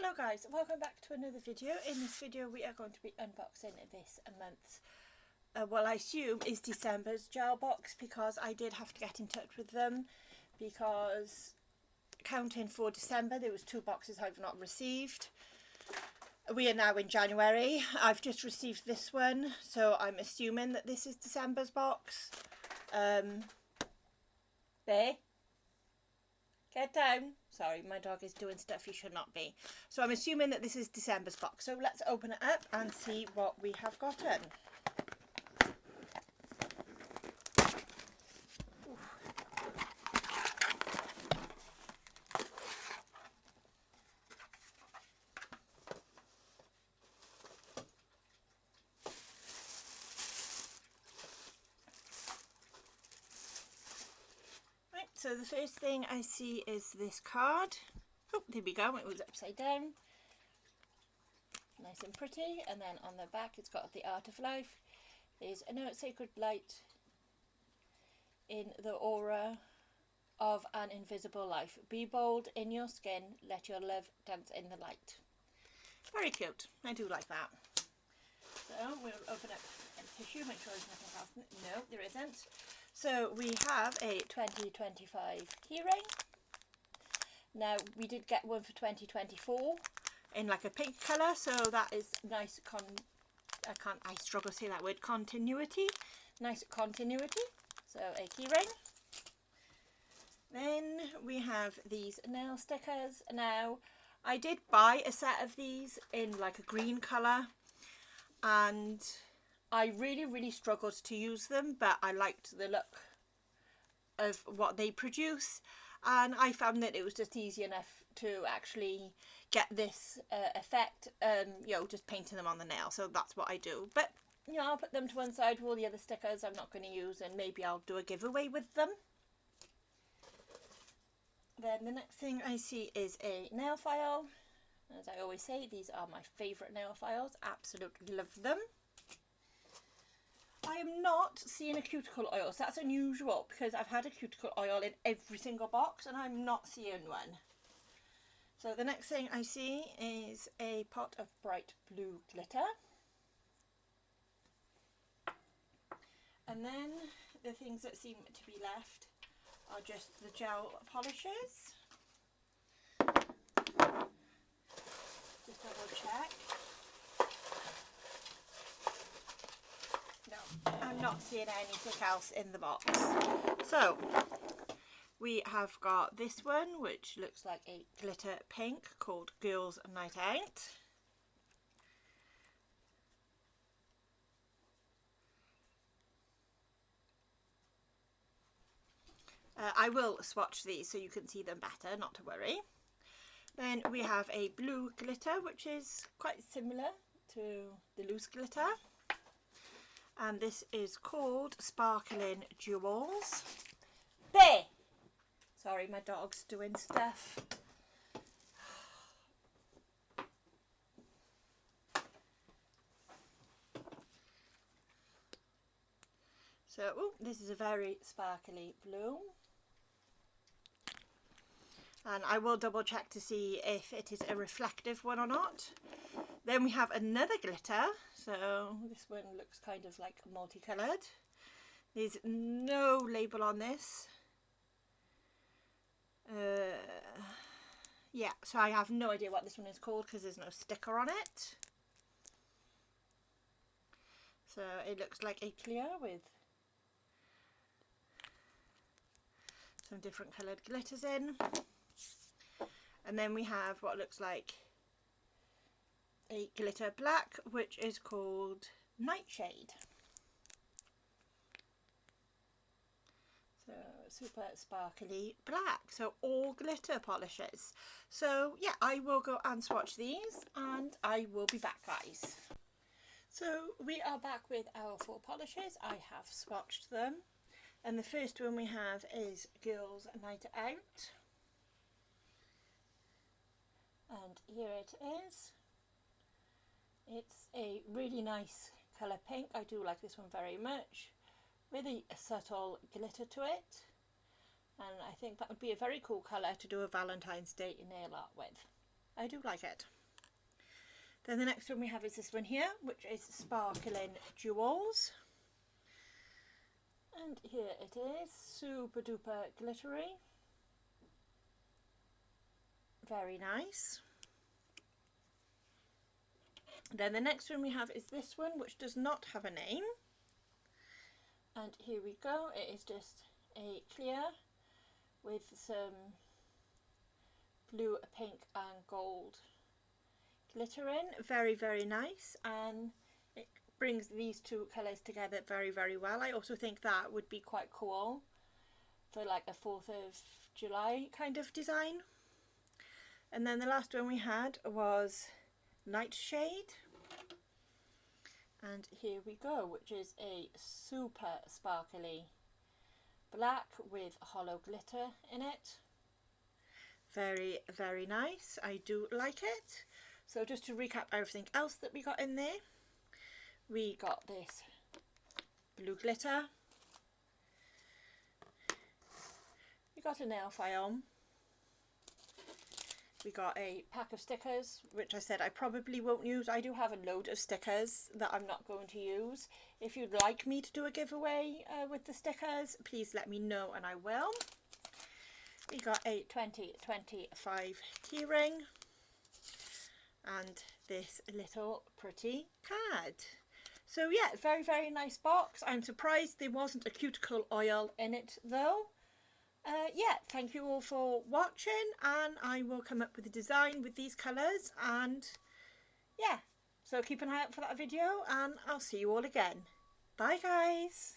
Hello guys, welcome back to another video. In this video we are going to be unboxing this month's, well I assume is December's gel box, because I did have to get in touch with them because counting for December there was 2 boxes I've not received. We are now in January. I've just received this one, so I'm assuming that this is December's box. There. Get down. Sorry, my dog is doing stuff he should not be. So I'm assuming that this is December's box. So let's open it up and see what we have gotten. So the first thing I see is this card. Oh, there we go, it was upside down. Nice and pretty. And then on the back it's got the art of life. There's a sacred light in the aura of an invisible life. Be bold in your skin, let your love dance in the light. Very cute, I do like that. So we'll open up a tissue, make sure there's nothing else. No, there isn't. So we have a 2025 keyring. Now we did get one for 2024 in like a pink colour, so that is nice. I struggle to say that word, continuity. Nice continuity. So a keyring. Then we have these nail stickers. Now I did buy a set of these in like a green colour, and I really struggled to use them, but I liked the look of what they produce, and I found that it was just easy enough to actually get this effect, just painting them on the nail. So that's what I do. But I'll put them to one side with all the other stickers I'm not going to use, and maybe I'll do a giveaway with them. Then the next thing I see is a nail file. As I always say, these are my favourite nail files. Absolutely love them. I am not seeing a cuticle oil, so that's unusual because I've had a cuticle oil in every single box and I'm not seeing one. So the next thing I see is a pot of bright blue glitter. And then the things that seem to be left are just the gel polishes. Just double check. No, I'm not seeing anything else in the box. So we have got this one, which looks like a glitter pink, called Girls Night Out. I will swatch these so you can see them better, not to worry. Then we have a blue glitter, which is quite similar to the loose glitter. And this is called Sparkling Jewels. There! Sorry, my dog's doing stuff. So, this is a very sparkly blue. And I will double check to see if it is a reflective one or not. Then we have another glitter. So this one looks kind of like multicoloured. There's no label on this. Yeah, so I have no idea what this one is called because there's no sticker on it. So it looks like a clear with some different coloured glitters in. And then we have what looks like a glitter black, which is called Nightshade. So super sparkly black, so all glitter polishes. So yeah, I will go and swatch these and I will be back, guys. So we are back with our 4 polishes. I have swatched them, and the first one we have is Girls Night Out, and here it is. It's a really nice colour pink. I do like this one very much. Really a subtle glitter to it. And I think that would be a very cool colour to do a Valentine's Day nail art with. I do like it. Then the next one we have is this one here, which is Sparkling Jewels. And here it is, super duper glittery. Very nice. Then the next one we have is this one, which does not have a name. And here we go, it is just a clear with some blue, pink and gold glitter in. Very, very nice, and it brings these two colours together very, very well. I also think that would be quite cool for like a 4th of July kind of design. And then the last one we had was Nightshade. And here we go, which is a super sparkly black with hollow glitter in it. Very, very nice. I do like it. So just to recap everything else that we got in there, we got this blue glitter, we got a nail file, we got a pack of stickers, which I said I probably won't use. I do have a load of stickers that I'm not going to use. If you'd like me to do a giveaway with the stickers, please let me know and I will. We got a 2025 keyring and this little pretty card. So yeah, very, very nice box. I'm surprised there wasn't a cuticle oil in it though. Yeah, thank you all for watching, and I will come up with a design with these colours, and yeah, so keep an eye out for that video and I'll see you all again. Bye guys.